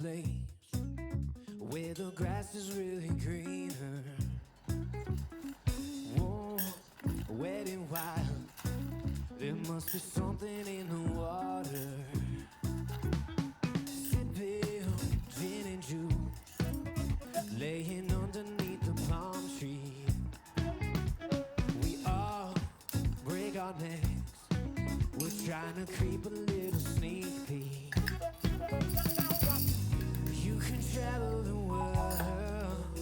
place where the grass is really greener. Warm, wet and wild. There must be something in the water. Sipping gin and juice, laying underneath the palm tree. We all break our necks. We're trying to creep a little sneak peek. You can travel the world,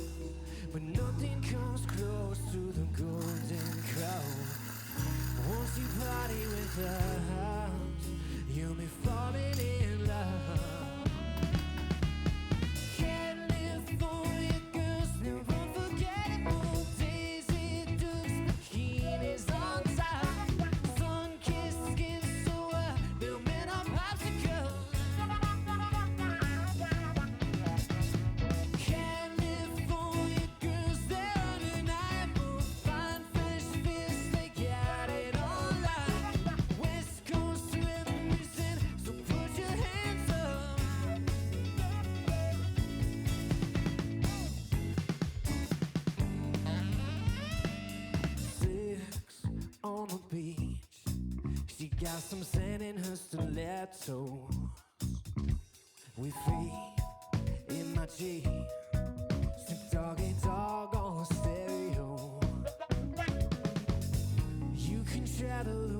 but nothing comes close to the Golden Crow. Once you party with us, you'll be falling in love. California girls, never unforgettable days. It does bikinis on top. Sun-kissed skin so they'll melt our popsicles. California girls, they're undeniable. Fine fresh fish, they got it online. West Coast represent, so put your hands up. 6 on the beach, she got some sand in her stilettos. We free in my Jeep, Snoop Doggy Dogg on stereo. You can travel